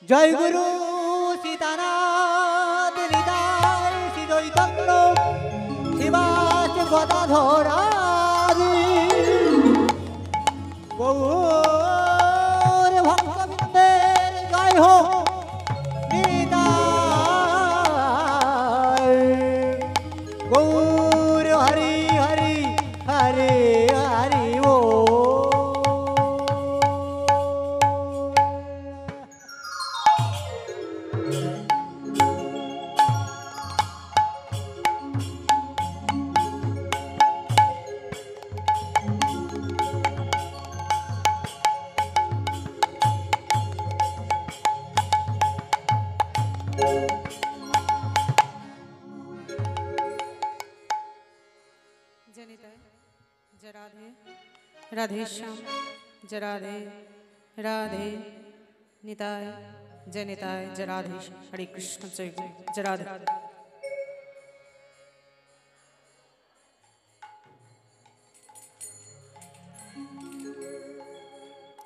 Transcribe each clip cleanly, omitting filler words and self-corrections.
জয় গুরু সীতানাথ হৃদয় শ্রী চৈতন্য শিবাস গদাধর গৌর ভক্তবৃন্দের জয় হোক নিতাই গৌর হরি হরি হরে হরি ও राधे श्याम जय राधे राधे निताय जय निताय जय राधे हरे कृष्ण जय जय राधे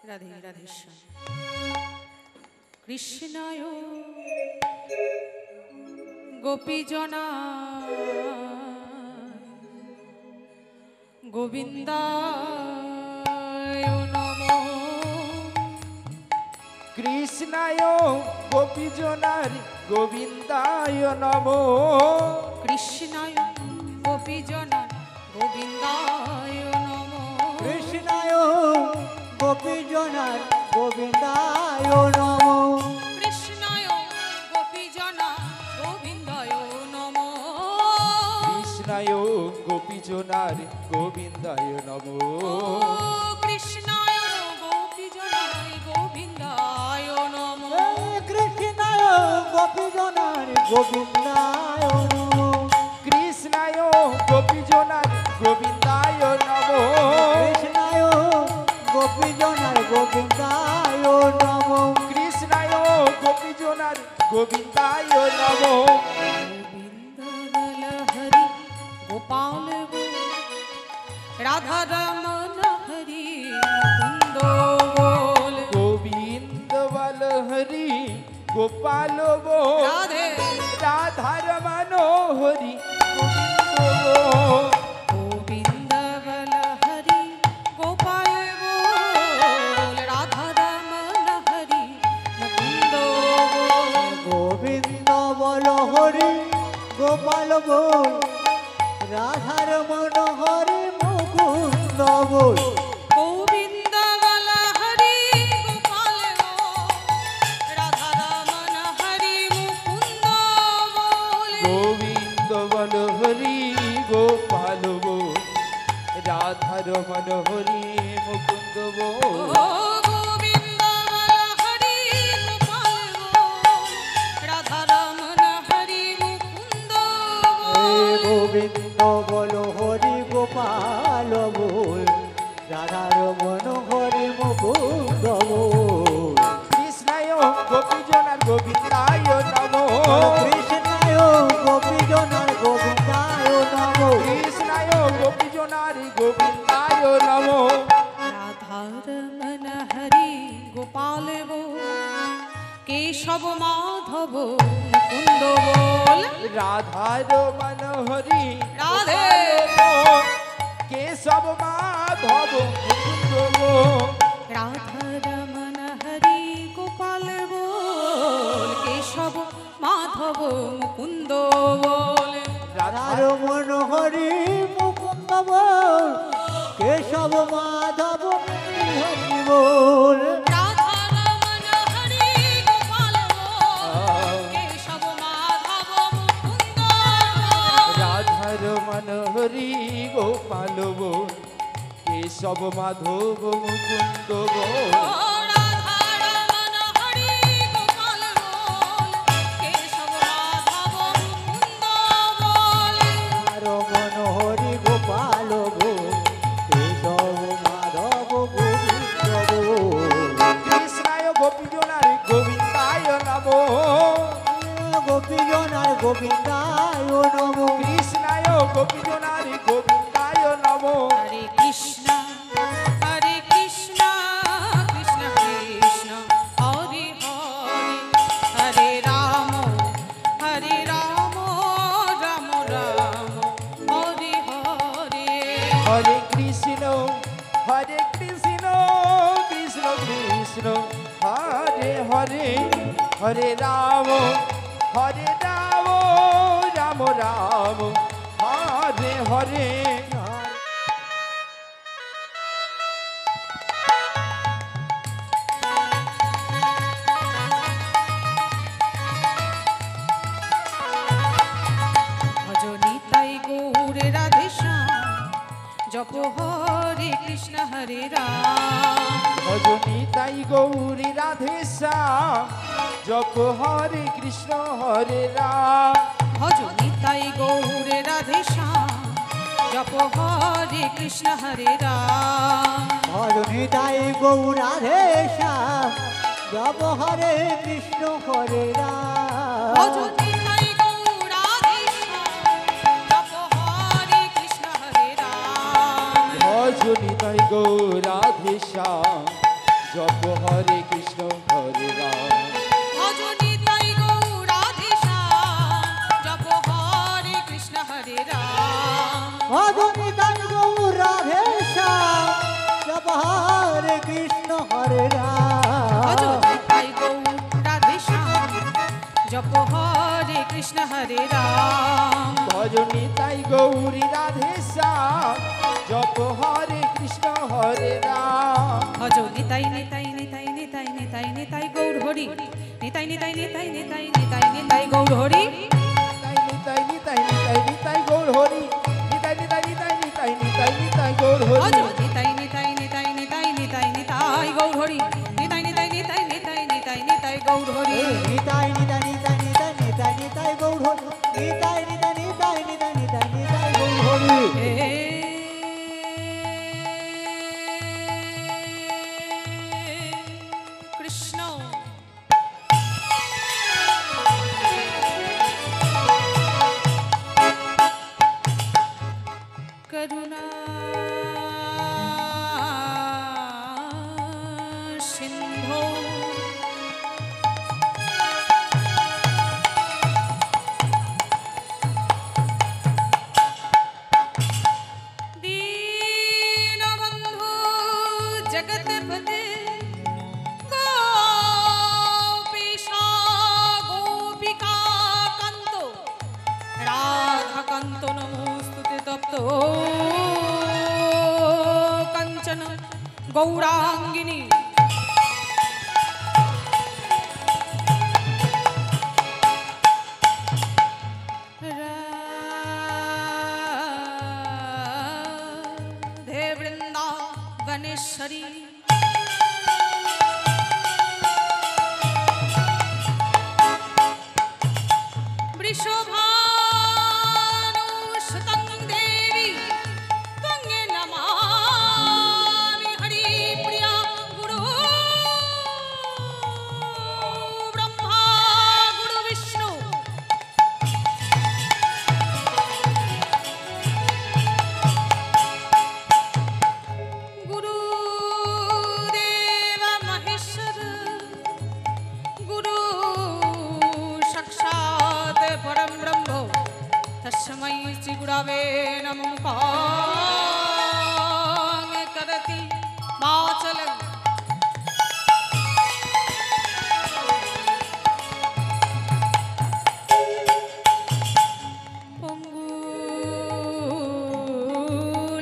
राधे राधे श्याम कृष्णाय गोपीजना गोविंदाय नमो कृष्णाय गोपीजनार गोविंदाय नमो कृष्णाय गोपीजनार गोविंदाय नमो কৃষ্ণায় গোপীজনার গোবিন্দায় নমো कृष्णाय गोपीजनार गोविंदाय नमो कृष्णाय गोपीजनार गोविंदाय नमो कृष्णाय गोपीजनार गोविंदाय नमो কৃষ্ণায় গোপীজনার গোবিন্দায় নমো कृष्णाय गोपीजनार गोविंदाय नमो কৃষ্ণায় গোপীজনার গোবিন্দায় নমো कृष्णाय गोपीजनार गोविंदाय नमो गोविंद हरि गोपाल राधा रमन हरि मुकुंद बोल गोविंद बल हरि गोपाल वो राधे राधा रमनो हरि गोविंद वो गोविंद बल हरि गोपाल बोल राधा रमन हरि मुकुंद बोल গোবিন্দ বল হরি গোপাল বল রাধার মন হরি মুকুন্দ বল गोविंद बल हरि गोपाल बोल राधा रमन हरि मुकुंद बोल गोविंद बल हरि गोपाल वो राधा रमन हरि मुकुंद वो गोविंद बल हरि गोपाल बोल राधा रमन हरि मुकुंद बोल গোবিন্দ বল হরি গোপাল বল রাধার মন হরি মুকুন্দ বল कृष्णाय गोपीजनार गोविंदाय नमो কৃষ্ণায় গোপীজনার গোবিন্দায় নমো कृष्णाय गोपीजनार गोविंदाय नमो राधा रमन हरि गोपाल बोल केशव माधव मुकुंद बोल राधा रमन हरि राधे केशव माधव मुकुंद वो राधा रमन हरि गोपाल बोल केशव माधव मुकुंद बोल রাধার মন হরি মুকুন্দ বল কেশব মাধব হরি বল राधा रमन हरि गोपाल बोल केशव माधव मुकुंद बोल राधा रमन हरि गोपाल वो केशव माधव मुकुंद वो राधा रमन हरि गोपाल बोल केशव माधव मुकुंद बोल আর মন হরি গোপাল বল কেশব মাধব গোবিন্দ বল कृष्णाय गोपीजनार गोविंदाय नमो গোপীজনার গোবিন্দায় নমো कृष्णाय गोपीजनार गोविंदाय नमो हरे कृष्ण कृष्ण कृष्ण कृष्ण हरे हरे হরে কৃষ্ণ কৃষ্ণ কৃষ্ণ হরে হরে হরে রাম রাম রাম হরে হরে ভজনিতাই গৌর রাধে শ্যাম জপ হরে কৃষ্ণ হরে রাম ভজনী তাই গৌরী রাধে শ্যাম জপ হরে কৃষ্ণ হরে রাম ভজনিতাই গৌর রাধে শ্যাম জপ হরে কৃষ্ণ হরে রাম হরনিতাই গৌরাধে শ্যাম জপ হরে কৃষ্ণ হরে রাম ভজনিতাই গৌর রাধে শ্যাম জপ হরে কৃষ্ণ হরে রাম ভজনী তাই গৌরাধে শ্যাম জপ হরে কৃষ্ণ হরে রাম ভজনিতাই গৌর রাধে শ্যাম জপ হরে কৃষ্ণ হরে রাম হরনিতাই গৌরাধে শ্যাম জপ হরে কৃষ্ণ হরে রাম ভজনিতাই গৌর রাধে শ্যাম জপ হরে কৃষ্ণ হরে রাম ভজনী তাই গৌরী রাধে শ্যাম জপ হরে কৃষ্ণ হরে রাম ভজ নিতাই নিতাই নিতাই নিতাই নিতাই নিতাই গৌর হরি নিতাই নিতাই নিতাই নিতাই নিতাই নিতাই গৌর হরি নিতাই নিতাই নিতাই নিতাই গৌর হরি নিতাই নিতাই নিতাই নিতাই নিতাই নিতাই গৌর ভজ হরি নিতাই নিতাই নিতাই নিতাই নিতাই নিতাই গৌর হরি নিতাই নিতাই নিতাই নিতাই নিতাই নিতাই গৌর হরি নিতাই নিতাই নিতাই নিতাই নিতাই নিতাই গৌর হরি নিতাই নিতাই নিতাই নিতাই নিতাই নিতাই গৌর হরি কৃষ্ণ করুণা সিন্ধু দীনবন্ধু জগৎপতে গোপীশা গোপিকা কান্ত রাধাকান্ত নমস্তুতে তপ্ত কাঞ্চন গৌরাঙ্গিনী রাধে বৃন্দাবনেশ্বরী वृषभानुसुतं देवी त्वं नमामि हरिप्रिया गुरु ब्रह्मा गुरु विष्णु गुरुदेव महेश्वर गुरु साक्षात् परं ब्रह्म तस्मै श्री गुरवे नमः करति वाचलं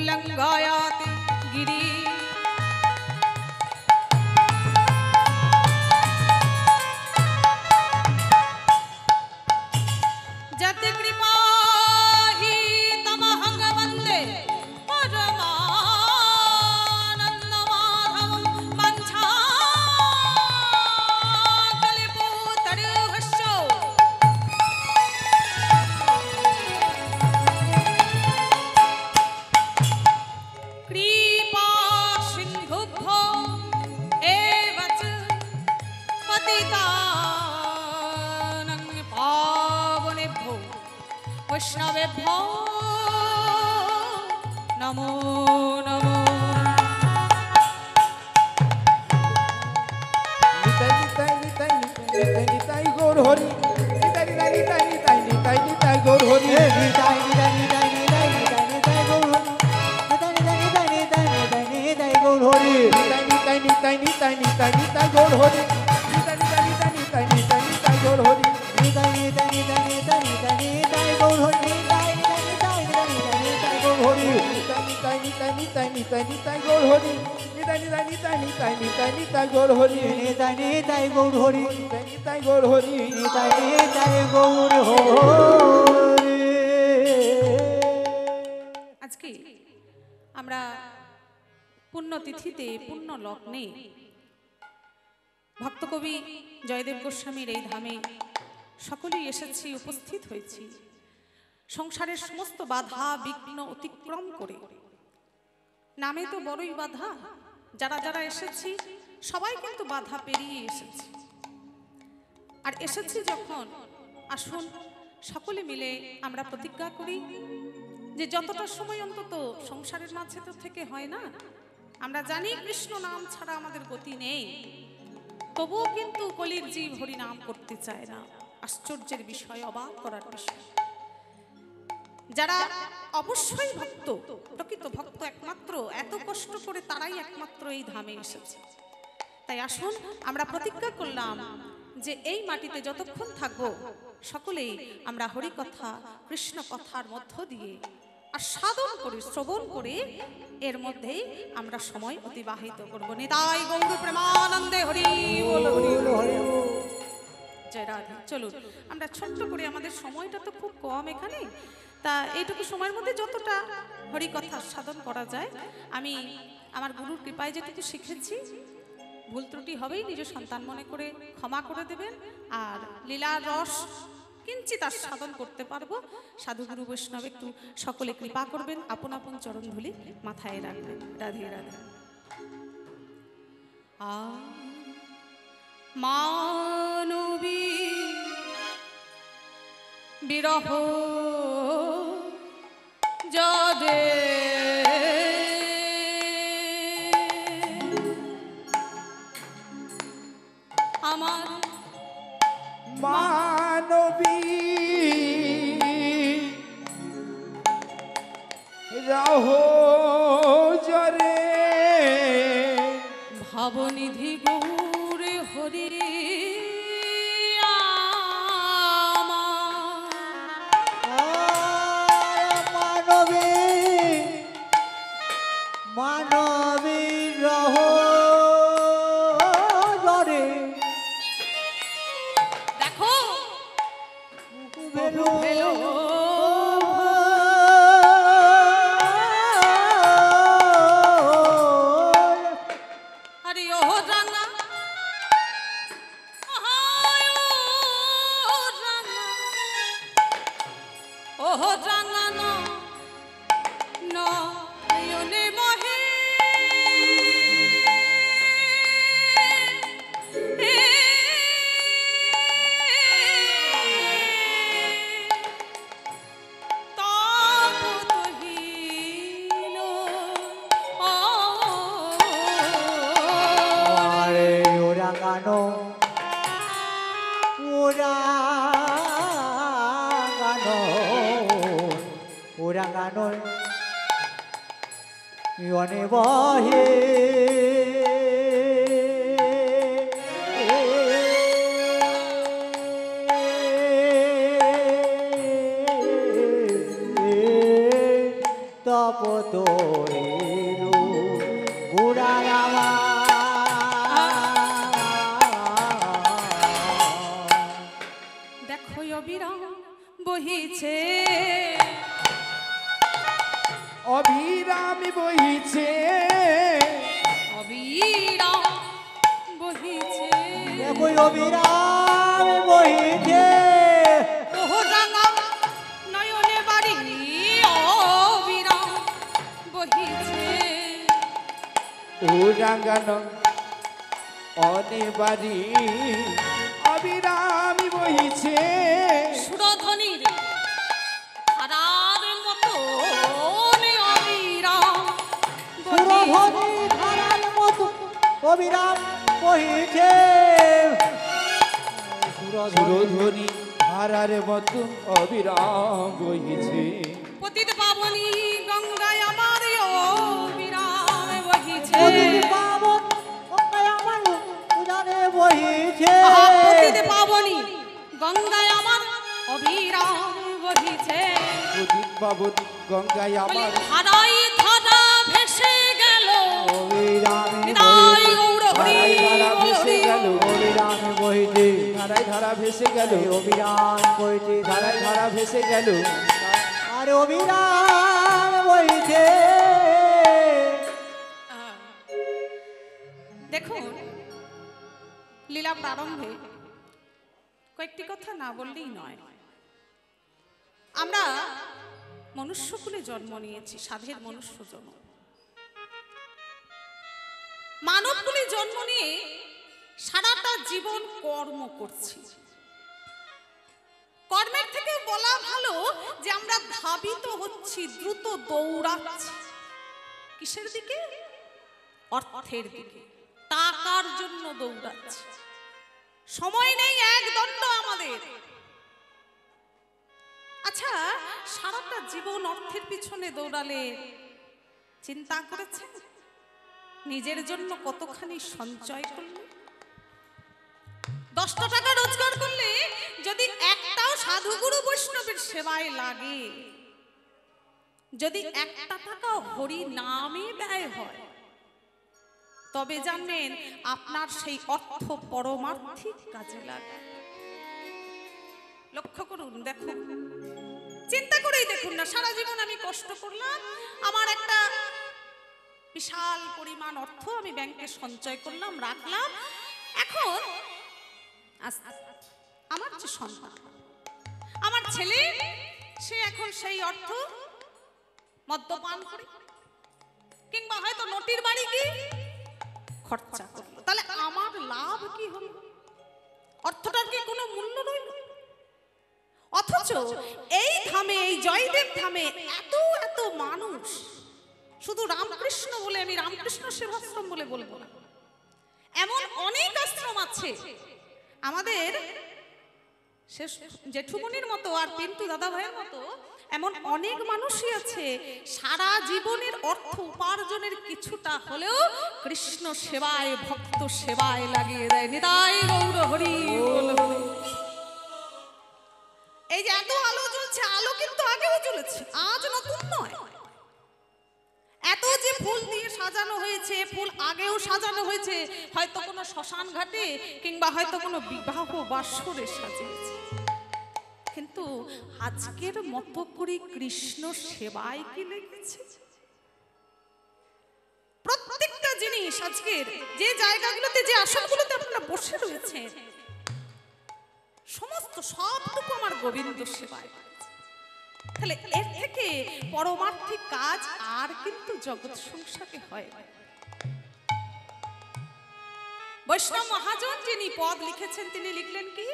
लंगायाति गिरि जति कृपा हि तमहं वन्दे परमानन्दमाधवं वञ्चाकल्पतरुभ्यश्च कृपा सिन्धुभ्यो एव च पतितानं पावनेभ्यो वैष्णवेभ्यो नमो नमो নিতাই নিতাই নিতাই নিতাই নিতাই গৌর হরি নিতাই নিতাই নিতাই নিতাই নিতাই নিতাই গৌর হরি নিতাই নিতাই নিতাই নিতাই নিতাই নিতাই গৌর হরি নিতাই হরি নিতা নিতা নিতা নিতা নিতা নিতাই গৌর হরি নিতাই নিতাই নিতাই নিতাই নিতাই নিতাই গৌর হরি নিতাই নিতাই নিতাই নিতাই নিতাই নিতাই গৌর হরি নিতাই নিতাই নিতাই নিতাই নিতাই নিতাই গৌর হরি নিতাই নিতাই নিতাই নিতাই নিতাই নিতাই গৌর হরি নিতাই নিতাই গৌর হরি নিতাই নিতাই গৌর হরি নিতাই নিতাই গৌর হরি। আজকে আমরা পুণ্যতিথিতে পুণ্য লগ্নে ভক্তকবি জয়দেব গোস্বামীর এই ধামে সকলেই এসেছি, উপস্থিত হয়েছি সংসারের সমস্ত বাধা বিঘ্ন অতিক্রম করে। নামে তো বড়ই বাধা, যারা যারা এসেছি সবাই কিন্তু বাধা পেরিয়ে এসেছি। আর এসেছি যখন, আসুন সকলে মিলে আমরা প্রতিজ্ঞা করি যে যতটা সময় অন্তত সংসারের মাঝে তো থেকে হয় না। আমরা জানি কৃষ্ণ নাম ছাড়া আমাদের গতি নেই, তবুও কিন্তু কলির জীব হরি নাম করতে চায় না। আশ্চর্যের বিষয়, অবাক করার বিষয়। যারা অবশ্যই ভক্ত, প্রকৃত ভক্ত একমাত্র এত কষ্ট করে তারাই একমাত্র এই ধামে এসেছে। তাই আসুন আমরা প্রতিজ্ঞা করলাম যে এই মাটিতে যতক্ষণ থাকবো সকলেই আমরা হরি কথা কৃষ্ণ কথার মধ্য দিয়ে আস্বাদন করে শ্রবণ করে এর মধ্যেই আমরা সময় অতিবাহিত করব। নিতাই গৌর প্রেমানন্দে হরি বল হরি হরি। জয় রাধে। চলুন আমরা ছোট্ট করে, আমাদের সময়টা তো খুব কম এখানে, তা এইটুকু সময়ের মধ্যে যতটা হরি কথা সাধন করা যায়, আমি আমার গুরুর কৃপায় যেটুকু শিখেছি, ভুল ত্রুটি হবেই নিজ সন্তান মনে করে ক্ষমা করে দেবেন। আর লীলার রস কিঞ্চিত সাধন করতে পারবো। সাধু গুরু বৈষ্ণব একটু সকলে কৃপা করবেন, আপন আপন চরণ ধুলি মাথায় রাখবেন। রাধে রাধে। মানবী বিরহ যদে আমার মানবী রাহ জরে ভাবনিধি গৌরে হরি মানবী মানবী রহ জরে দেখো ভেলো ভেলো আরে ও রাঙা ও রাঙা নয়নে মহে আরে ওরা গানো ওরা গানো ওরা গানো ইয়নে বহে তপ তোরে গুড়া রামা দেখো অবিরাম বহিছে অবিরাম বহিছে অবিরাম বহিছে দেখো অবিরাম বহিছে ওহো রাঙা নয়নে বাড়ি অবিরাম বহিছে ও রাঙ্গান অনেবারি অবিরাম বহিছে সুরধ্বনির ধারার মতো অবিরাম সুরধ্বনি ধারার মতো অবিরাম বহিছে সুরধ্বনি ধারার মতো অবিরাম বহিছে পতিত পাবনী গঙ্গায় আমার অবিরাম বহিছে পাবন গঙ্গায় আমার উজানে বহিছে পতিত পাবনী গঙ্গায় আমার অবিরাম বহিছে পতিত পাবনী গঙ্গায় আমার ধারাই ধারা ভেসে গেল অবিরামে নিতাই গৌর হরি ধারা ভেসে গেল অবিরামে বহিছে ধারায় ধারা ভেসে গেল অবিরাম বহিছে ধারায় ধারা ভেসে গেল আরে অবিরাম বহিছে দেখুন লীলা প্রারম্ভে কয়েকটি কথা না বললেই নয়। আমরা মনুষ্যকুলে জন্ম নিয়েছি, সাধের মনুষ্য জন্ম, মানবকুলে জন্ম নিয়ে সারাটা জীবন কর্ম করছি। কর্মের থেকে বলা ভালো যে আমরা ধাবিত হচ্ছি, দ্রুত দৌড়াচ্ছি কিসের দিকে? অর্থের দিকে, টাকার জন্য দৌড়াচ্ছি। সময় নেই একদণ্ড আমাদের। আচ্ছা, সারাটা জীবন অর্থের পিছনে দৌড়ালে চিন্তা করেছেন নিজের জন্য কতখানি সঞ্চয় করলে? 10টা টাকা রোজগার করলে যদি একটাও সাধুগুরু বৈষ্ণবের সেবায় লাগে, যদি একটা টাকা হরি নামে ব্যয় হয়, তবে জানবেন আপনার সেই অর্থ পরমার্থিক কাজে লাগে। লক্ষ্য করুন, দেখুন, চিন্তা করেই দেখুন না, সারা জীবন আমি কষ্ট করলাম, আমার একটা বিশাল পরিমাণ অর্থ আমি ব্যাংকে সঞ্চয় করলাম, রাখলাম। এখন আমার যে সন্তান, আমার ছেলে, সে এখন সেই অর্থ মদ্যপান করে কিংবা হয়তো নটির বাড়ি গিয়ে খরচা করলো, তাহলে আমার লাভ কি হলো? অর্থটার কি কোনো মূল্য রইল? অথচ এই ধামে, এই জয়দেব ধামে এত এত মানুষ, শুধু রামকৃষ্ণ বলে আমি রামকৃষ্ণ সেবাশ্রম বলে বলবো না, এমন অনেক আশ্রম আছে আমাদের জেঠুমনির মতো আর পিন্টু দাদা ভাইয়ের মতো, এমন অনেক মানুষই আছে সারা জীবনের অর্থ উপার্জনের কিছুটা হলেও কৃষ্ণ সেবায়, ভক্ত সেবায় লাগিয়ে দেয়। নিতাই গৌর হরি বল। এই যে এত আলো জ্বলছে, আলো কিন্তু আগেও জ্বলেছে, আজ নতুন নয়। এত যে ফুল দিয়ে সাজানো হয়েছে, ফুল আগেও সাজানো হয়েছে, হয়তো কোনো শ্মশান ঘাটে কিংবা হয়তো কোনো বিবাহ বাসরে সাজিয়েছে, কিন্তু আজকের মতো করে কৃষ্ণ সেবায় কি লেগেছে? প্রত্যেকটা জিনিস আজকের যে জায়গাগুলোতে, যে আসনগুলোতে আপনারা বসে রয়েছেন, সমস্ত সবটুকু আমার গোবিন্দ সেবায়। তাহলে এর থেকে পরমার্থিক কাজ আর কিন্তু জগৎ সংসারে হয়। বৈষ্ণব মহাজন যিনি পদ লিখেছেন, তিনি লিখলেন কি?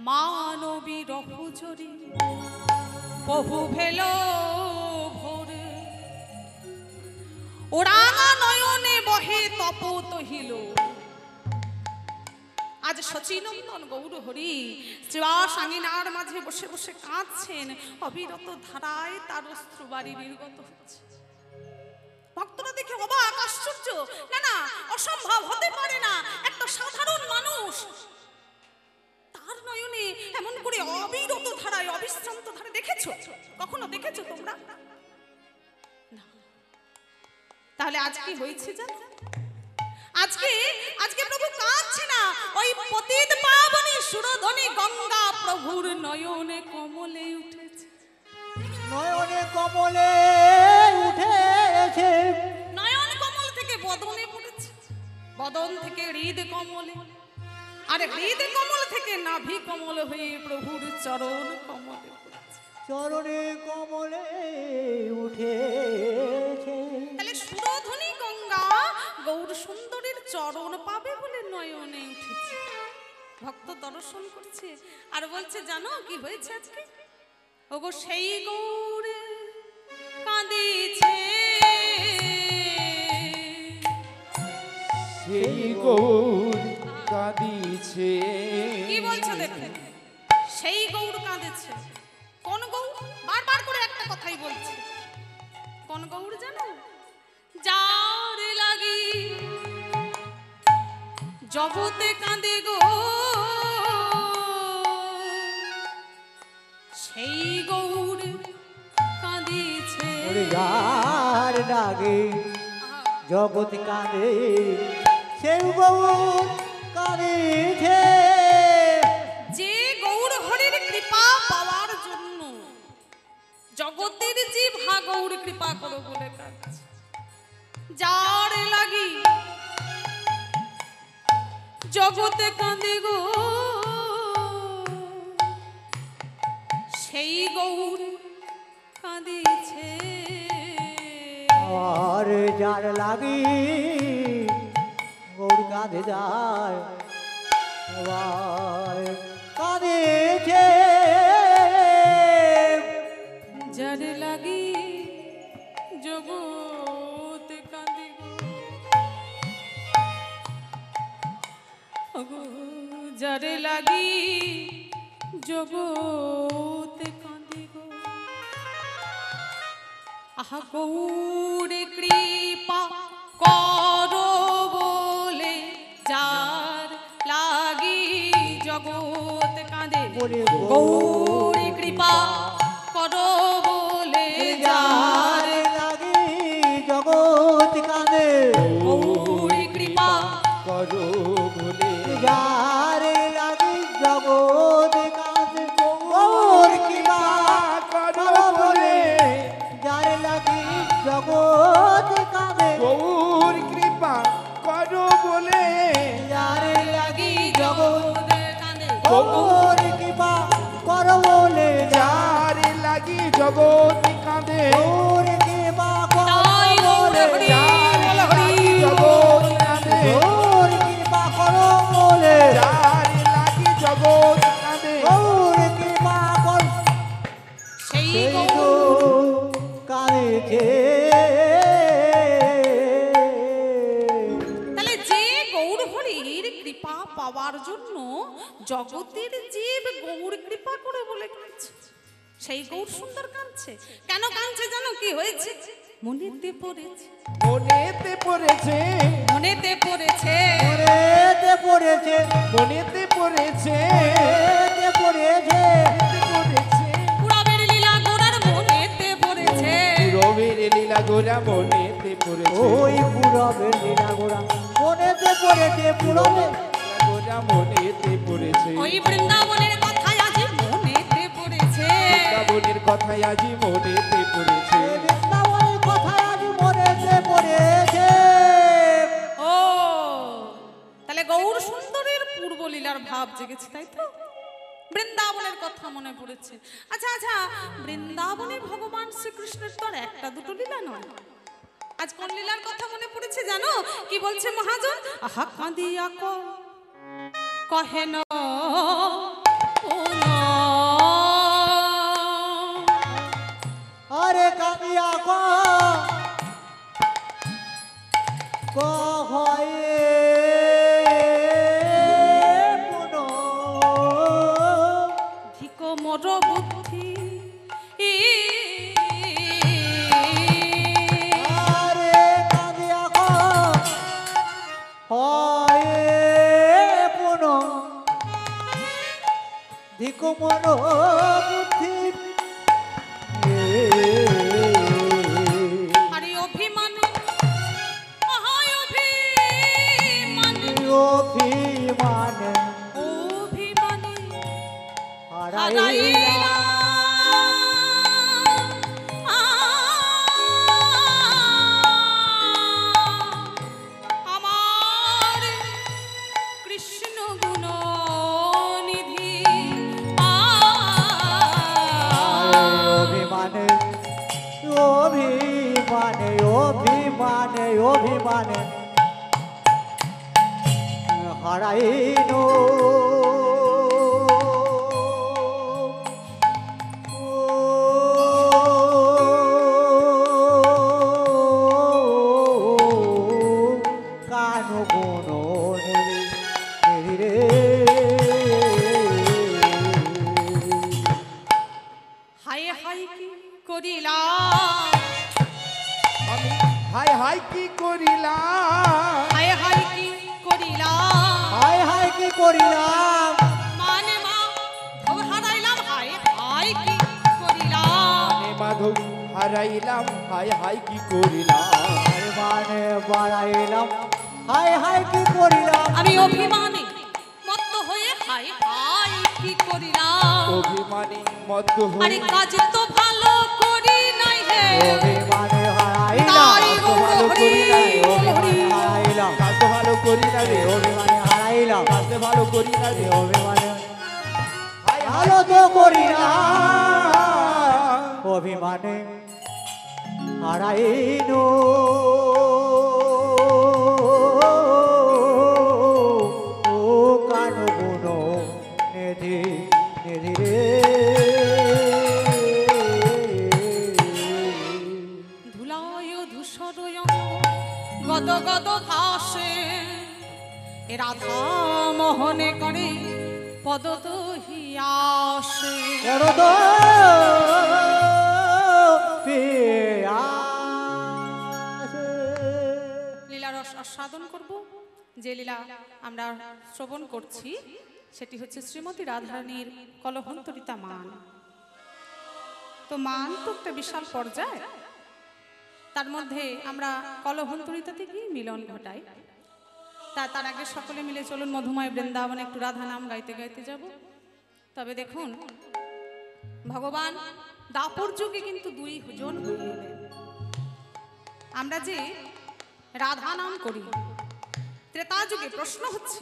মানবী রহুজরি বহু ভেল ভোরে, ওরাঙা নয়নে বহে তপত হিল। আজ শচীনন্দন গৌর হরি শ্রীবাস আঙিনার মাঝে বসে বসে কাঁদছেন, অবিরত ধারায় তার অশ্রুবারি নির্গত হচ্ছে। ভক্তরা দেখে অবাক, আশ্চর্য, না না, অসম্ভব হতে পারে না, একটা সাধারণ মানুষ, তার নয়নে এমন করে অবিরত ধারায়, অবিশ্রান্ত ধারায় দেখেছো? কখনো দেখেছো তোমরা? না। তাহলে আজ কি হয়েছে জানো? আজকে প্রভু কাঁদছে না, ওই পতিত পাবনী সুরধনী গঙ্গা প্রভুর নয়নে কমলে উঠেছে। নয়নে কমলে উঠেছে, নয়ন কমল থেকে বদনে পড়েছে, বদন থেকে হৃদ কমলে, আর হৃদ কমল থেকে নাভি কমল হয়ে প্রভুর চরণ কমলে পড়েছে। চরণে কমলে উঠেছে। তাহলে সুরধনী গঙ্গা গৌর সুন্দরীর চরণ পাবে বলে নয়নে উঠেছে। ভক্ত দর্শন করছে আর বলছে, জানো কি হয়েছে আজকে? ওগো সেই গৌর কাঁদিছে, সেই গৌর কাঁদিছে। কি বলছো দেখুন? সেই গৌর কাঁদেছে। কোন গৌর? বারবার করে একটা কথাই বলছে। কোন গৌর জানো? যার লাগি জগতে কাঁদে গো সেই গৌর কাঁদিছে। ওরে যার ডাকে জগৎ কাঁদে সেই গৌর কাঁদিছে। যে গৌর হরির কৃপা পাওয়ার জন্য জগতের জিভা গৌর কৃপা করো বলে কাঁদছে। যার লাগি জগতে কাঁদে গো সেই গৌর কাঁদিছে। আর যার লাগি গৌর কাঁদে যায় আবার কাঁদিছে। যার লাগি জগৎ কাঁদে গো, যার লাগি জগৎ কাঁদে গো। আহা গৌর কৃপা করো বলে যার লাগি জগৎ কাঁদে। গৌর কৃপা করো বলে যার লাগি জগৎ কাঁদে। গৌর কৃপা করো বলে যার লাগি জগৎ কাঁদে। গৌর কৃপা করো বলে যার লাগি জগৎ কাঁদে। গৌর কৃপা করো বলে যার লাগি জগৎ কাঁদে। গৌর কৃপা করো বলে যার লাগি জগৎ কাঁদে। গৌর কৃপা করো তাই গৌর বলে হরি যার বল হরি লাগি বল। জগৎ কাঁদে। গৌর কৃপা করো বলে যার লাগি জগৎ কাঁদে। গৌর কৃপা কর সেই সেই গৌর গৌর কাঁদিছে। তাহলে যে গৌর হরির কৃপা পাওয়ার জন্য জগতের জীব গৌর কৃপা করে বলে কাঁদছে, সেই গৌর সুন্দর কাঁদছে। কেন কাঁদছে জানো? কি হয়েছে? মনেতে পড়েছে, মনেতে পড়েছে, মনেতে পড়েছে, মনেতে পড়েছে, মনেতে পড়েছে, মনেতে পড়েছে, মনেতে পড়েছে। পুরবের লীলা গোরার মনেতে পড়েছে। রবির লীলা গোরা মনেতে পড়েছে। ওই পুরবের লীলা গোরা মনেতে পড়েছে। পুরবের গোরা মনেতে পড়েছে। ওই বৃন্দাবনের কথাই আজ মনেতে পড়েছে। বৃন্দাবনের কথাই আজি মনেতে পড়েছে। বৃন্দাবনের কথা আজ মনেতে পড়েছে। ও তাহলে গৌর সুন্দরের পূর্ব লীলার ভাব জেগেছে, তাই তো? বৃন্দাবনের কথা মনে পড়েছে। আচ্ছা আচ্ছা, বৃন্দাবনে ভগবান শ্রীকৃষ্ণের তো আর একটা দুটো লীলা নয়। আজ কোন লীলার কথা মনে পড়েছে জানো? কি বলছে মহাজন? আহা কাঁদিয়া কহে না ও না। আরে কাঁদিয়া কয়ে পুনঃ ধিকো মোর বুদ্ধি আরে কাঁদিয়া হয় পুনঃ ধিকো মন বুদ্ধি। আরে অভিমানে মহায় অভিমানে অভিমানে অভিমানে হারাইলা আমার কৃষ্ণ গুণ নিধি। অভিমানে অভিমানে অভিমানে অভিমানে হারাইনো কানো গুণ রে হায় হায় কি করিলাম, আমি হাই হাই কি করিলাম, হায় হায় কি করিলাম, করিলাম মানে মা ধব হারাইলাম হায় হায় কি করিলাম মানে মাধব হারাইলাম হায় হায় কি করিলাম মানে বাড়াইলাম হায় হায় কি করিলাম আমি অভিমানে মত্ত হয়ে হায় হায় কি করিলাম অভিমানী মত্ত আরে হই কাজ তো ভালো করি নাই হে অভিমানে হারাইলাম তাই কাজ তো ভালো করি নাই হরি অভিমানে হারাইলাম কাজ তো ভালো করি না রে অভিমানে হারাইলাম কাজ তো ভালো করি না রে অভিমানে হায় হায় ভালো তো করি না অভিমানে হারাইনো ও কানো বুনো নেধি নেধি রে ধুলায় ধূসরয় গদ গদ ভাসে এ রাধা মোহনে করে পদ তো হিয়াসে বড় তো পেয়াসে লীলার আস্বাদন করব যে লীলা আমরা শ্রবণ করছি সেটি হচ্ছে শ্রীমতী রাধারানীর কলহন্তরিতা মান। তো মান তো একটা বিশাল পর্যায়, তার মধ্যে আমরা কলহন্তরিতাতে গিয়ে মিলন ঘটাই। তার আগে সকলে মিলে চলুন মধুময় বৃন্দাবনে একটু রাধা নাম গাইতে গাইতে যাব। তবে দেখুন ভগবান দাপর যুগে কিন্তু দুই জন হয়ে এলেন। আমরা যে রাধা নাম করি ত্রেতা যুগে প্রশ্ন হচ্ছে,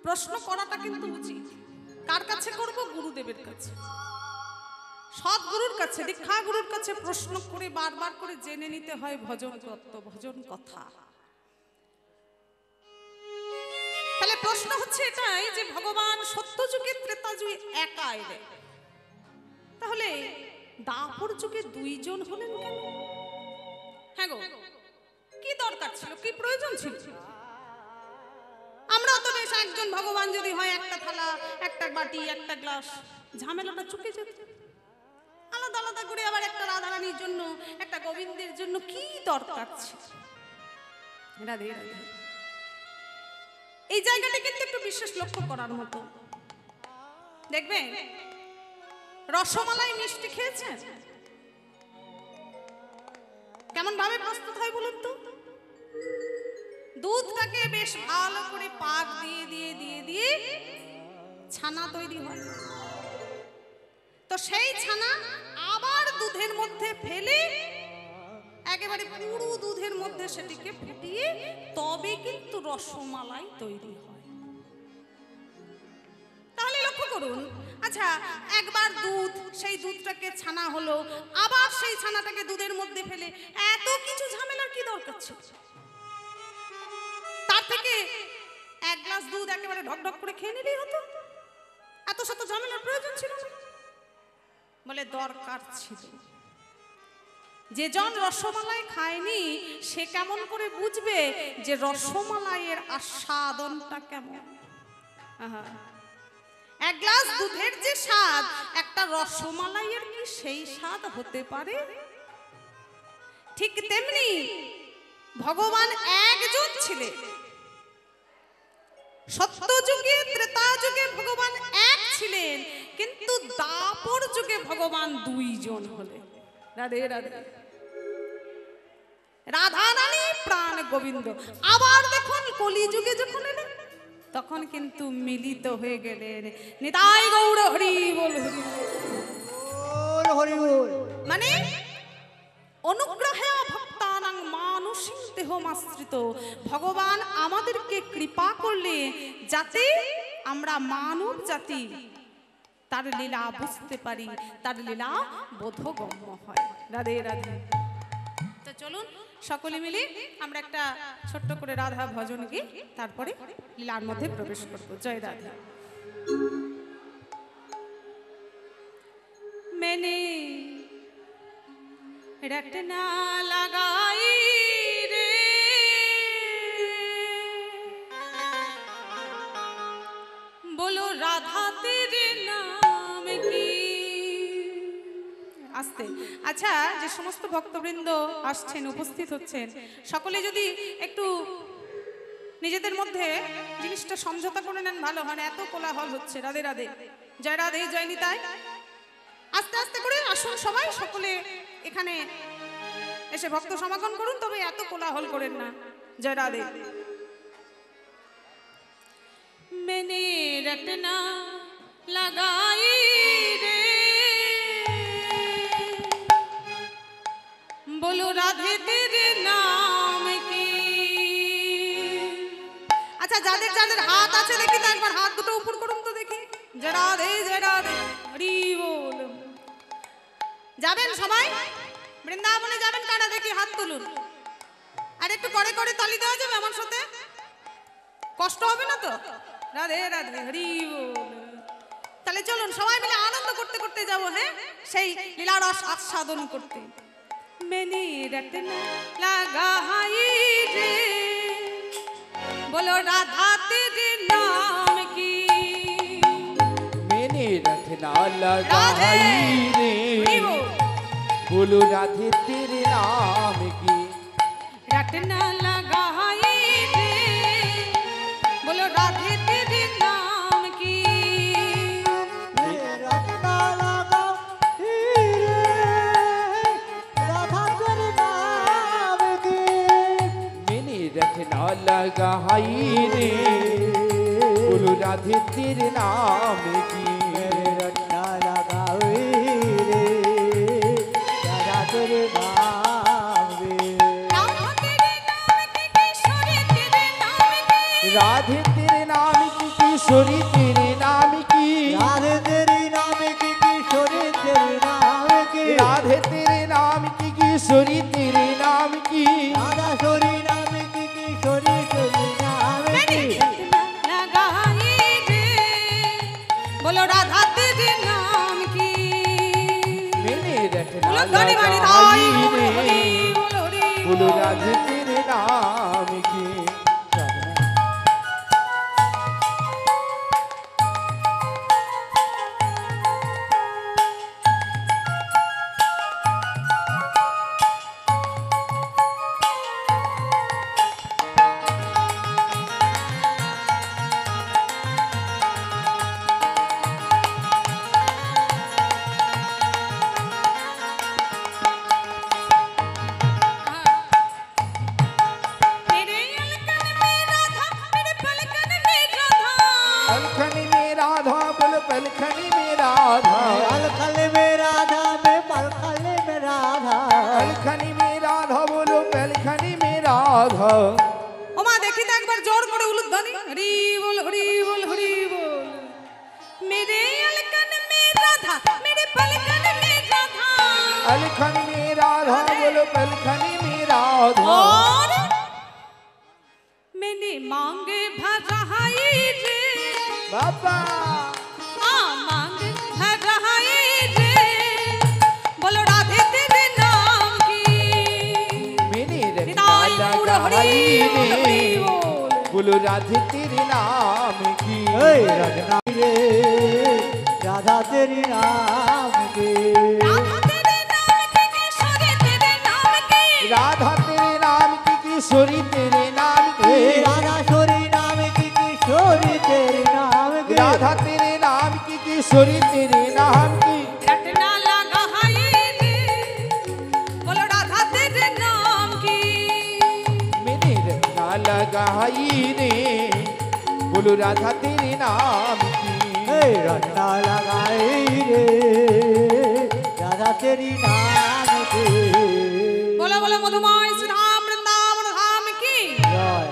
প্রশ্ন করাটা কিন্তু উচিত। কার কাছে করব? গুরুদেবের কাছে, সৎগুরুর কাছে, দীক্ষা গুরুর কাছে প্রশ্ন করে বারবার করে জেনে নিতে হয় ভজন তত্ত্ব, ভজন কথা। তাহলে প্রশ্ন হচ্ছে এটাই যে ভগবান সত্য যুগে ত্রেতা যুগে একা এলেন, তাহলে দাপর যুগে দুইজন হলেন কেন? হ্যাঁ গো, কি দরকার ছিল, কি প্রয়োজন ছিল? আমরা তো বেশ একজন ভগবান যদি হয়, একটা থালা, একটা বাটি, একটা গ্লাস, ঝামেলাটা চুকে যেত। আলাদা আলাদা করে আবার একটা রাধারানীর জন্য, একটা গোবিন্দের জন্য কি দরকার ছিল? রাধে রাধে। এই জায়গাটা কিন্তু একটু বিশেষ লক্ষ্য করার মতো। দেখবে রসমালাই মিষ্টি খেয়েছেন? কেমন ভাবে প্রস্তুত হয় বলুন তো? দুধটাকে বেশ ভালো করে পাক দিয়ে দিয়ে দিয়ে দিয়ে ছানা তৈরি হয়। তো সেই ছানা আবার দুধের মধ্যে ফেলে একেবারে পুরো দুধের মধ্যে সেটিকে ফুটিয়ে তবে কিন্তু রসমালাই তৈরি হয়। তাহলে লক্ষ্য করুন, আচ্ছা একবার দুধ, সেই দুধটাকে ছানা হলো, আবার সেই ছানাটাকে দুধের মধ্যে ফেলে এত কিছু ঝামেলার কি দরকার ছিল? তার থেকে এক গ্লাস দুধ একেবারে ঢকঢক করে খেয়ে নিলেই হতো। এত শত ঝামেলার প্রয়োজন ছিল না? বলে দরকার ছিল। যে জন রসমালাই খায়নি সে কেমন করে বুঝবে যে রসমালাইয়ের আস্বাদনটা কেমন? এক গ্লাস দুধের যে স্বাদ, একটা রসমালাইয়ের কি সেই স্বাদ হতে পারে? ঠিক তেমনি ভগবান একজন ছিলেন। সত্য যুগে ত্রেতা যুগে ভগবান এক ছিলেন, কিন্তু দাপর যুগে ভগবান দুইজন হলেন। রাধে রাধে। রাধা রানী প্রাণ গোবিন্দ। আবার দেখুন কলিযুগে যখন এলেন তখন কিন্তু মিলিত হয়ে গেলেন। নিতাই গৌর হরি বল, হরি বল হরি বল। মানে অনুগ্রহে ভক্তানাং মানুষিং দেহমাশ্রিত। ভগবান আমাদেরকে কৃপা করলে যাতে আমরা মানব জাতি তার লীলা বুঝতে পারি, তার লীলা বোধগম্য হয়। রাধে রাধে। তো চলুন সকলে মিলে আমরা একটা ছোট্ট করে রাধা ভজন গিয়ে তারপরে লীলার মধ্যে প্রবেশ করব। জয় রাধা। मैंने रटना लगाई रे बोलो राधा तेरे नाम की। আস্তে। আচ্ছা, যে সমস্ত ভক্তবৃন্দ আসছেন, উপস্থিত হচ্ছেন, সকলে যদি একটু নিজেদের মধ্যে জিনিসটা সমঝোতা করে নেন, ভালো হয় না। এত কোলাহল হচ্ছে। রাধে রাধে, জয় রাধে, জয় নিতাই। আস্তে আস্তে করে আসুন সবাই, সকলে এখানে এসে ভক্ত সমাগম করুন, তবে এত কোলাহল করেন না। জয় রাধে। मैंने रटना लगाई रे, बोलो राधे तेरे नाम की। अच्छा, যাদের যাদের হাত আছে দেখি তো একবার হাত দুটো উপর করুন তো দেখি। জয় রাধে, জয় রাধে, হরি বল। যাবেন সবাই বৃন্দাবনে যাবেন কারা, দেখি হাত তুলুন। আর একটু করে করে তালি দেওয়া যাবে আমার সাথে, কষ্ট হবে না তো? রাধে রাধে, হরি বল। তাহলে চলুন সবাই মিলে আনন্দ করতে করতে যাবো, হ্যাঁ, সেই লীলা রস আস্বাদন করতে। मैंने रटना लगाई रे, बोलो राधा तेरे नाम की। मैंने रटना लगाई रे, बोलो राधे तेरे नाम की। रटना लगाई रे, बोलो राधे तेरे नाम की। रटना लगाई रे, राधा तेरे नाम की। मैंने रटना लगाई रे, बोलो राधे तेरे नाम की। रटना लगाई रे, राधा तेरे नाम की। राधा तेरे नाम की, किशोरी तेरे नाम की। राधे तेरे नाम की, किशोरी तेरे नाम की। राधे तेरे नाम की, किशोरी तेरे नाम की। राधे तेरे नाम की, किशोरी तेरे नाम की। राधा शोरी नाम की, किशोरी तेरे नाम की। लगाई रे, बोलो राधा तेरे नाम की। मैंने रटना बोलो धनी वाली लगाई धाई, रे, बोलो हरि बोलो बोल। राधे तेरे नाम की। मेरे अलकन में राधा, मेरे पलकन में राधा। पलखनी में राधा, बोल पलखनी में राधा। अलखल में राधा, मैं पलखल में राधा। पलखनी में राधा, बोलो पलखनी में राधा। ওমা দেখি তো একবার জোর করে উলুধ্বনি, হরি বল, হরি বল, হরি বল। मेरे अलकन में राधा, मेरे पलकन में राधा। अलखनी में राधा, बोलो पलखनी में राधा। और मैंने मांगे भराई रे, बाबा मांगे भराई रे, बोलो राधे तेरे नाम की। मैंने रटना निताई गौर लगाई हरि बोल, रे, हरि बोल। बोलो राधे तेरे नाम की। रटना रे, राधा तेरी नाम की। राधा तेरे नाम की, किशोरी तेरे नाम की। राधा तेरे नाम की, किशोरी तेरे नाम की। राधा शोरी नाम की, किशोरी तेरे नाम की। राधा तेरे नाम की, किशोरी तेरे नाम की। रटना लगाई रे, बोलो राधा तेरे नाम की। मैंने रटना लगाई रे, बोलो राधा तेरे नाम की। रटना लगाई रे, राधा तेरी नाम की। बोलो बोलो मधुमय श्री राम वृंदावन धाम की। জয়।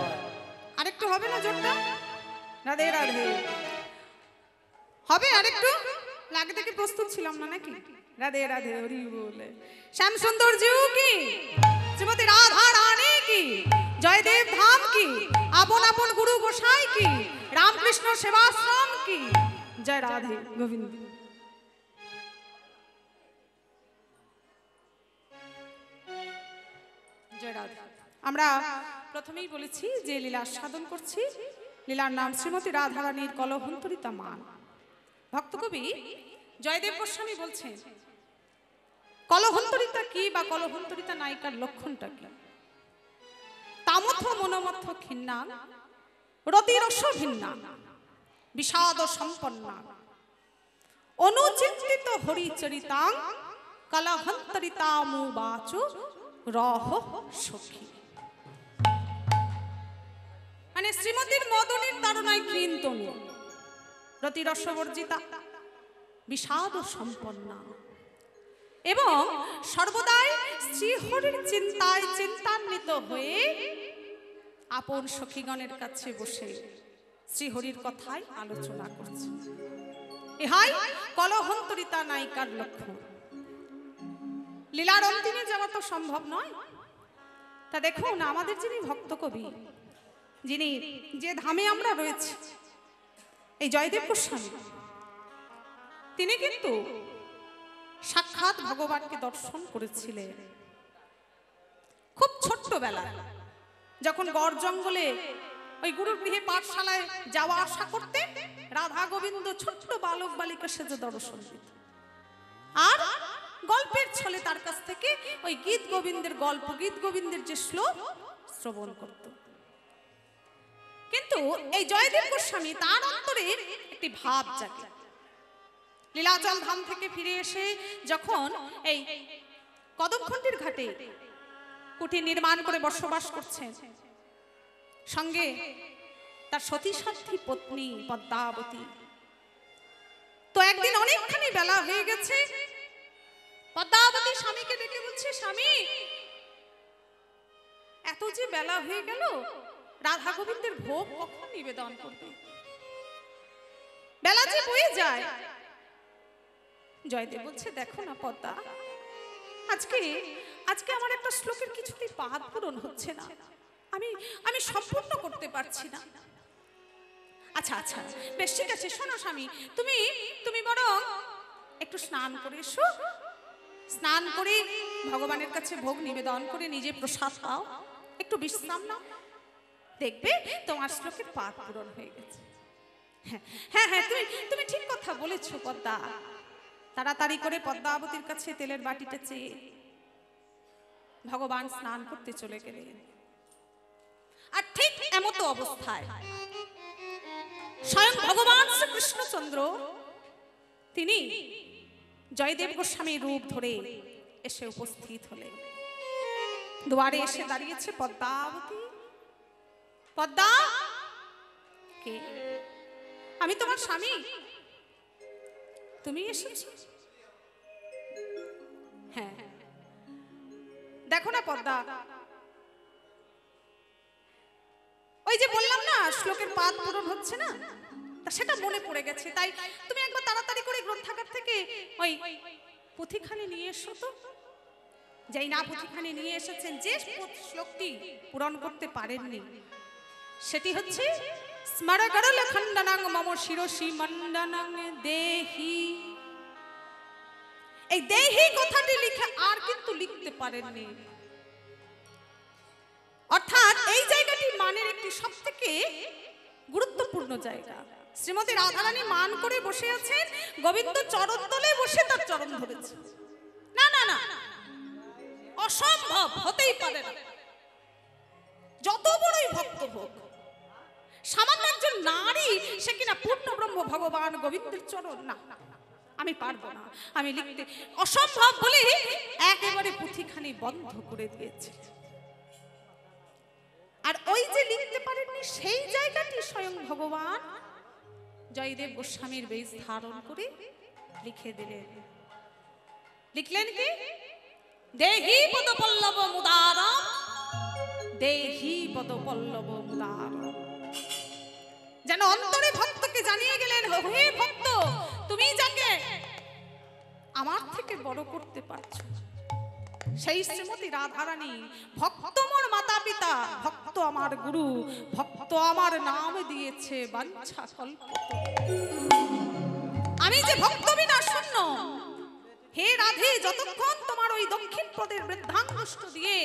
আরেকটু হবে না জোরটা? রাধে রাধে, হবে আরেকটু? লাগে থেকে প্রস্তুত ছিলাম না নাকি? রাধে রাধে, হরি বলে। শ্যাম সুন্দর জিউ কি, শ্রীমতী রাধা রানী কি, জয়দেব ধাম কি, আপন আপন গুরু গোসাই কি, রামকৃষ্ণ সেবাশ্রম কি। জয় রাধে গোবিন্দ। জয় রাধে। আমরা প্রথমেই বলেছি যে লীলা সাধন করছি, লীলার নাম শ্রীমতী রাধারানীর কলহন্তরিতা মান। ভক্তকবি জয়দেব গোস্বামী বলছেন কলহন্তরিতা কি বা কলহন্তরিতা নায়িকার লক্ষণটা কি। তামথ মনোমথ খিন্না রতিরস ভিন্না বিষাদ সম্পন্না অনুচিন্তিত হরিচরিতাং কলহন্তরিতামু বাচু রহ সখী। মানে শ্রীমতীর মদনের তাড়নায় কৃন্তনু, রতিরসবর্জিতা, বিষাদ সম্পন্না এবং সর্বদাই শ্রীহরির চিন্তায় চিন্তান্বিত হয়ে আপন সখীগণের কাছে বসে শ্রীহরির কথাই আলোচনা করছে। ইহাই কলহন্তরিতা নায়িকার লক্ষণ। লীলার অন্তিমে যাওয়া তো সম্ভব নয়। তা দেখুন, আমাদের যিনি ভক্ত কবি, যিনি যে ধামে আমরা রয়েছি, এই জয়দেব গোস্বামী, তিনি কিন্তু সাক্ষাৎ ভগবানকে দর্শন করেছিলেন খুব ছোট্টবেলা, যখন গড় জঙ্গলে ওই গুরুর গৃহে পাঠশালায় যাওয়া আসা করতে রাধা গোবিন্দ ছোট্ট বালক বালিকা সেজে দর্শন দিত, আর গল্পের ছলে তার কাছ থেকে ওই গীত গোবিন্দের গল্প, গীত গোবিন্দের যে শ্লোক শ্রবণ করত। কিন্তু এই জয়দেব গোস্বামী, তার অন্তরে একটি ভাব জাগে। লীলাচল ধাম থেকে ফিরে এসে যখন এই কদমখণ্ডির ঘাটে কুটির নির্মাণ করে বসবাস করছেন, সঙ্গে তার সতী সাধ্বী পত্নী পদ্মাবতী, তো একদিন অনেকখানি বেলা হয়ে গেছে। পদ্মাবতী স্বামীকে ডেকে বলছে, স্বামী, এত যে বেলা হয়ে গেল, রাধা গোবিন্দের ভোগ কখন নিবেদন করবে? বেলা যে বয়ে যায়। জয়দেব বলছে, দেখো না পদ্মা, আজকে আমার একটা শ্লোকের কিছুতেই পাদ পূরণ হচ্ছে না, আমি সম্পূর্ণ করতে পারছি না। আচ্ছা আচ্ছা, বেশ ঠিক আছে, শোনো স্বামী, তুমি বরং একটু স্নান করে এসো, স্নান করে ভগবানের কাছে ভোগ নিবেদন করে নিজে প্রসাদ পাও, একটু বিশ্রাম নাও, দেখবে তোমার শ্লোকের পাদ পূরণ হয়ে গেছে। হ্যাঁ হ্যাঁ, তুমি ঠিক কথা বলেছো পদ্মা। তাড়াতাড়ি করে পদ্মাবতীর কাছে তেলের বাটিটা চেয়ে ভগবান স্নান করতে চলে গেলেন। আর ঠিক এমতো অবস্থায় স্বয়ং ভগবান শ্রীকৃষ্ণচন্দ্র তিনি জয়দেব গোস্বামীর রূপ ধরে এসে উপস্থিত হলেন। দুয়ারে এসে দাঁড়িয়েছে পদ্মাবতী। পদ্মা, কে? আমি তোমার স্বামী, তুমি এসেছো? হ্যাঁ, দেখো না পদ্মা, ওই যে বললাম না শ্লোকের পাদ পূরণ হচ্ছে না, তা সেটা মনে পড়ে গেছে, তাই তুমি একবার তাড়াতাড়ি করে গ্রন্থাগার থেকে ওই পুঁথিখানি নিয়ে এসো তো। যেই না পুঁথিখানি নিয়ে এসেছেন, যে শ্লোকটি পূরণ করতে পারেননি, সেটি হচ্ছে স্মরগরল খণ্ডনাং মম শিরসি মণ্ডনাং দেহি। এই দেহি কথাটি লিখে আর কিন্তু লিখতে পারেননি। অর্থাৎ এই জায়গাটি মানের একটি সবথেকে গুরুত্বপূর্ণ জায়গা। শ্রীমতী রাধারানী মান করে বসে আছেন, গোবিন্দ চরণ তলে বসে তার চরণ ধরেছে। না না না, অসম্ভব, হতেই পারে না। যত বড়ই ভক্ত হোক, সামান্য একজন নারী, সে কিনা পূর্ণ ব্রহ্ম ভগবান গোবিন্দের চরণ, না আমি পারবো না, আমি লিখতে অসম্ভব বলে একেবারে পুঁথিখানি বন্ধ করে দিয়েছে। আর ওই যে লিখতে পারেননি, সেই জায়গাটি স্বয়ং ভগবান জয়দেব গোস্বামীর বেশ ধারণ করে লিখে দিলেন। লিখলেন কি? দেহি পদ পল্লব মুদারম, দেহি পদ পল্লব মুদারম। যেন অন্তরে ভক্তকে জানিয়ে গেলেন, হে ভক্ত, তুমি যাকে আমার থেকে বড় করতে পারছো, সেই শ্রীমতী রাধারানী, ভক্ত মোর মাতা পিতা, ভক্ত আমার গুরু, ভক্ত আমার নাম দিয়েছে বাঞ্ছা কল্প। আমি যে ভক্ত বিনা শূন্য, হে রাধে, যতক্ষণ তোমার ওই দক্ষিণ পদের বৃদ্ধাঙ্গুষ্ঠ দিয়ে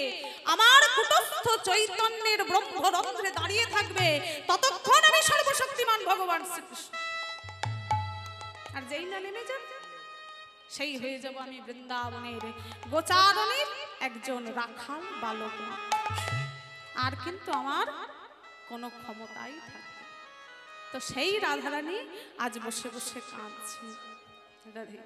আমার কুটস্থ চৈতন্যের ব্রহ্মরন্ধ্রে দাঁড়িয়ে থাকবে, ততক্ষণ আমি সর্বশক্তিমান ভগবান শ্রীকৃষ্ণ। আর যেই না নেমে যাবে, সেই হয়ে যাব আমি বৃন্দাবনের গোচারণের একজন রাখাল বালক, আর কিন্তু আমার কোনো ক্ষমতাই থাকে না। তো সেই রাধারানী আজ বসে বসে কাঁদছে। রাধে